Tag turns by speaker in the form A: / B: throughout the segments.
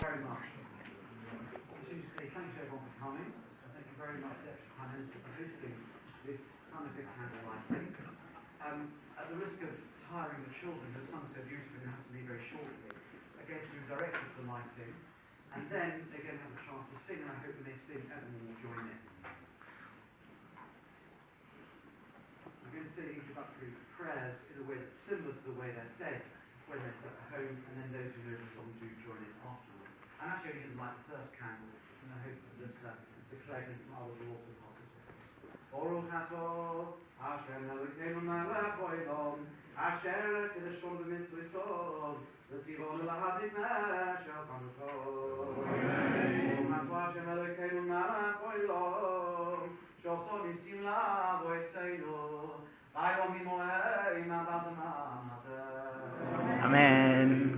A: Very much. I should say thank you to everyone for coming. Thank you very much, Deputy Prime Minister, for hosting this Chanukah candle lighting. At the risk of tiring the children, who are sung so beautifully, and have to leave very shortly, are going to move directly to the lighting, and then they're going to have a chance to sing, and I hope when they sing, everyone will join in. I'm going to say introductory prayers in a way that's similar to the way they're said when they're said at home, and then those who know the song do join in afterwards. I'm actually only going to light the first candle, and I hope that Mr Clegg and some others will also participate. Oral Hato, Asher Elokeinu Melech Olam, Asher Kedeshon B'Mitzvah Yisod, V'tzivonu L'Hadik Neshel Chanukah. Oral Hato, Asher Elokeinu Melech Olam, Shosod Nisim La'avoseinu, Vayom Mimoei Ma'avadam Ha'amazeh.
B: Amen.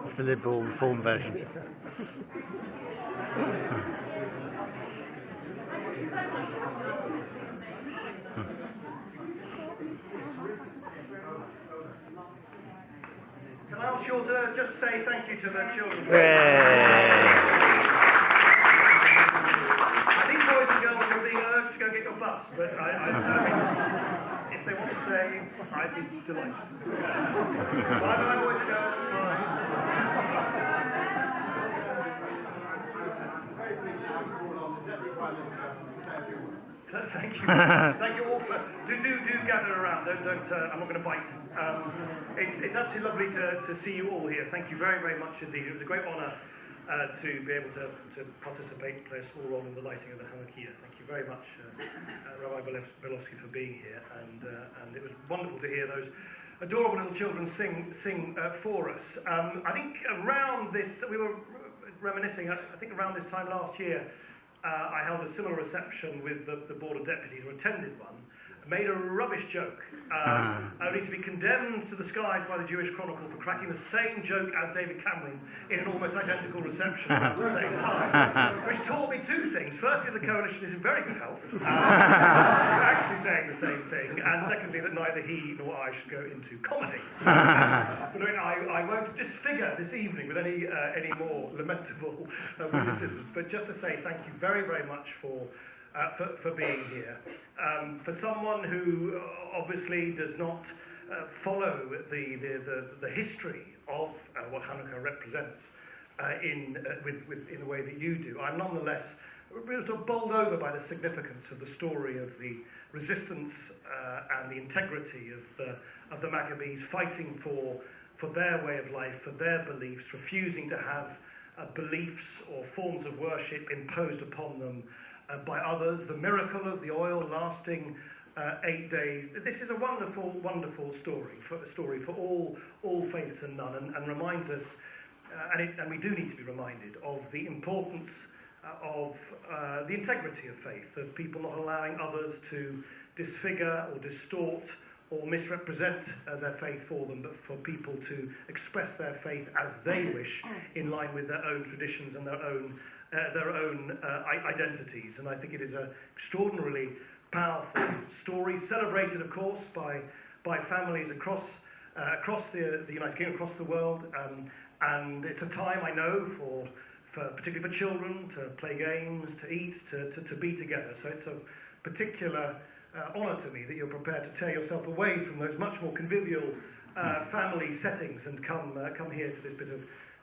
B: It's the liberal reform version.
C: Can I ask you all to just say thank you to the children? I think boys and girls are being urged to go get your bus, but if they want to stay, I'd be delighted. Bye, boys and girls. Thank you. Thank you all. Do gather around. Don't. I'm not going to bite. It's absolutely lovely to see you all here. Thank you very, very much indeed. It was a great honour to be able to participate and play a small role in the lighting of the Chanukiah. Thank you very much, Rabbi Belowski, for being here. And it was wonderful to hear those adorable little children sing for us. I think around this, we were reminiscing. I think around this time last year, I held a similar reception with the Board of Deputies, who attended one, made a rubbish joke, only to be condemned to the skies by the Jewish Chronicle for cracking the same joke as David Cameron in an almost identical reception at the same time, which taught me two things. Firstly, the coalition is in very good health, actually saying the same thing, and secondly, that neither he nor I should go into comedy. But I won't disfigure this evening with any more lamentable witticisms, but just to say thank you very, very much for being here. For someone who obviously does not follow the history of what Chanukah represents in the way that you do, I'm nonetheless sort of bowled over by the significance of the story of the resistance and the integrity of the Maccabees fighting for their way of life, for their beliefs, refusing to have beliefs or forms of worship imposed upon them by others, the miracle of the oil lasting 8 days. This is a wonderful, wonderful story for all faiths and none, and reminds us, and we do need to be reminded of the importance of the integrity of faith, of people not allowing others to disfigure or distort or misrepresent their faith for them, but for people to express their faith as they wish, in line with their own traditions and their own identities. And I think it is an extraordinarily powerful story, celebrated, of course, by families across the United Kingdom, across the world. And it's a time, I know, for particularly for children to play games, to eat, to be together. So it's a particular honour to me that you're prepared to tear yourself away from those much more convivial family settings and come here to this bit of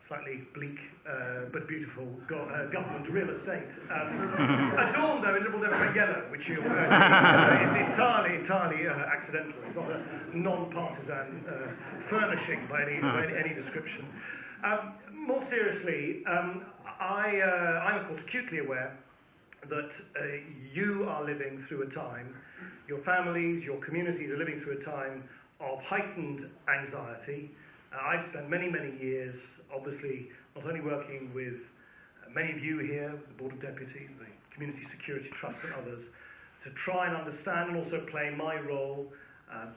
C: slightly bleak but beautiful government real estate. Adorned though in Liberal Democrat yellow, which you'll is entirely accidental. It's not a non-partisan furnishing by any description. More seriously, I'm of course acutely aware that you are living through a time, your families, your communities are living through a time of heightened anxiety. I've spent many, many years, obviously, not only working with many of you here, the Board of Deputies, the Community Security Trust and others, to try and understand and also play my role,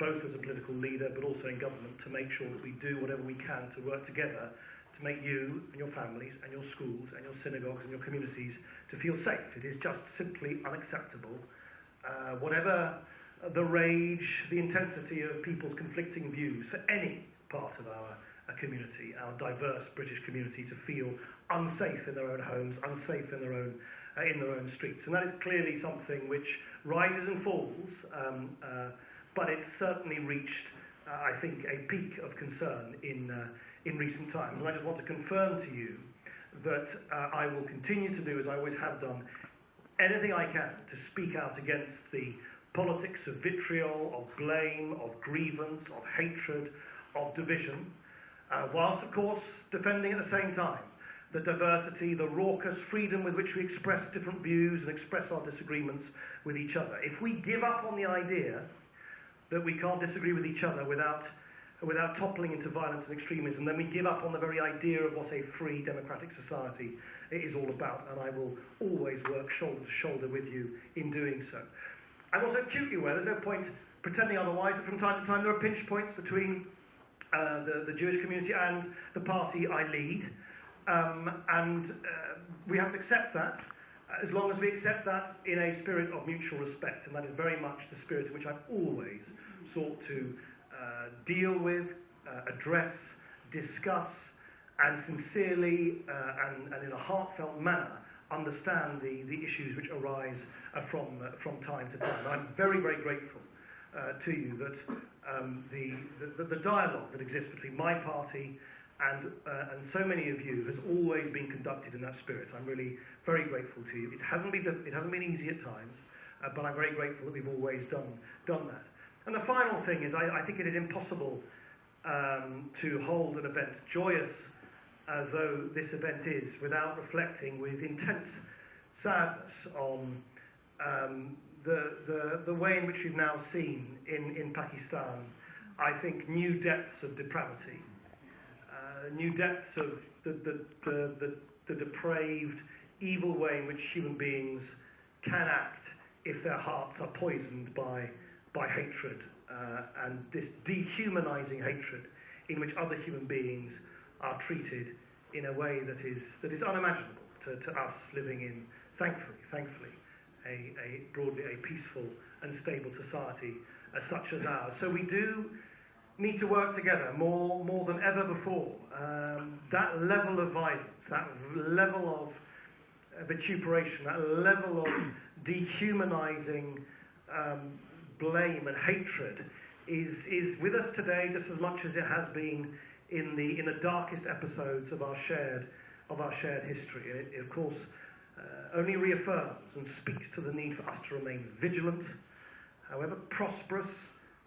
C: both as a political leader but also in government, to make sure that we do whatever we can to work together to make you and your families and your schools and your synagogues and your communities to feel safe. It is just simply unacceptable. Whatever the rage, the intensity of people's conflicting views for any part of our community, our diverse British community, to feel unsafe in their own homes, unsafe in their own streets. And that is clearly something which rises and falls, but it's certainly reached, I think, a peak of concern in recent times. And I just want to confirm to you that I will continue to do, as I always have done, anything I can to speak out against the politics of vitriol, of blame, of grievance, of hatred, of division, whilst, of course, defending at the same time the diversity, the raucous freedom with which we express different views and express our disagreements with each other. If we give up on the idea that we can't disagree with each other without toppling into violence and extremism, then we give up on the very idea of what a free democratic society is all about, and I will always work shoulder to shoulder with you in doing so. I'm also acutely aware there's no point pretending otherwise, that from time to time there are pinch points between the Jewish community and the party I lead, and we have to accept that, as long as we accept that in a spirit of mutual respect, and that is very much the spirit in which I've always sought to deal with, address, discuss, and sincerely and in a heartfelt manner understand the issues which arise from time to time. I'm very, very grateful to you that the dialogue that exists between my party and so many of you has always been conducted in that spirit. I'm really very grateful to you. It hasn't been easy at times, but I'm very grateful that we've always done that. And the final thing is, I think it is impossible to hold an event, joyous though this event is, without reflecting with intense sadness on the way in which we've now seen in Pakistan, I think, new depths of depravity, new depths of the depraved, evil way in which human beings can act if their hearts are poisoned by by hatred and this dehumanizing hatred in which other human beings are treated in a way that is unimaginable to us living in, thankfully, broadly a peaceful and stable society such as ours. So we do need to work together more than ever before. That level of violence, that level of vituperation, that level of dehumanizing blame and hatred is with us today just as much as it has been in the darkest episodes of our shared history. It of course only reaffirms and speaks to the need for us to remain vigilant, however prosperous,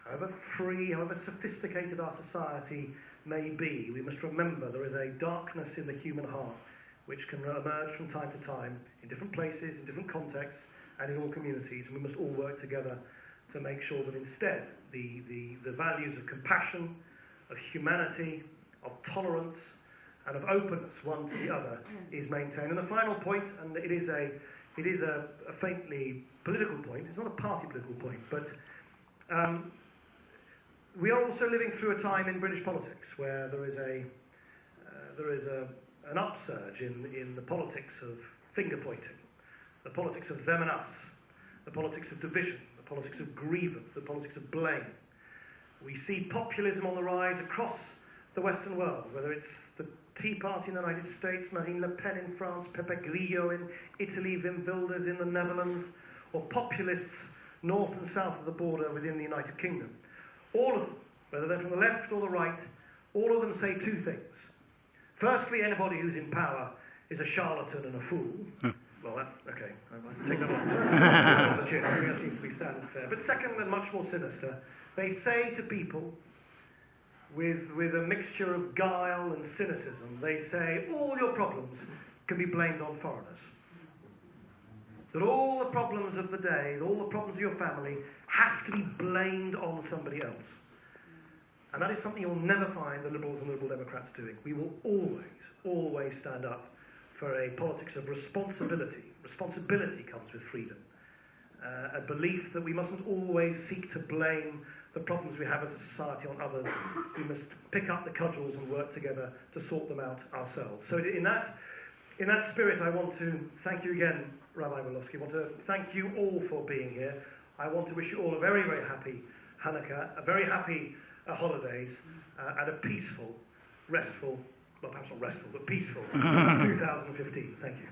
C: however free, however sophisticated our society may be. We must remember there is a darkness in the human heart which can emerge from time to time in different places, in different contexts, and in all communities, and we must all work together to make sure that instead the values of compassion, of humanity, of tolerance, and of openness one to the other is maintained. And the final point, and it is a faintly political point, it's not a party political point, but we are also living through a time in British politics where there is an upsurge in the politics of finger pointing, the politics of them and us, the politics of division, the politics of grievance, the politics of blame. We see populism on the rise across the Western world, whether it's the Tea Party in the United States, Marine Le Pen in France, Pepe Grillo in Italy, Wim Wilders in the Netherlands, or populists north and south of the border within the United Kingdom. All of them, whether they're from the left or the right, all of them say two things. Firstly, anybody who's in power is a charlatan and a fool. Well, okay, I'll take that off the chin. I think that seems to be standard fare. But second, and much more sinister, they say to people with a mixture of guile and cynicism, they say all your problems can be blamed on foreigners. That all the problems of the day, all the problems of your family have to be blamed on somebody else. And that is something you'll never find the Liberals and Liberal Democrats doing. We will always stand up for a politics of responsibility. Responsibility comes with freedom. A belief that we mustn't always seek to blame the problems we have as a society on others. We must pick up the cudgels and work together to sort them out ourselves. So in that spirit, I want to thank you again, Rabbi Wolofsky. I want to thank you all for being here. I want to wish you all a very, very happy Chanukah, a very happy holidays, and a peaceful, restful, well, perhaps not restful, but peaceful 2015. Thank you.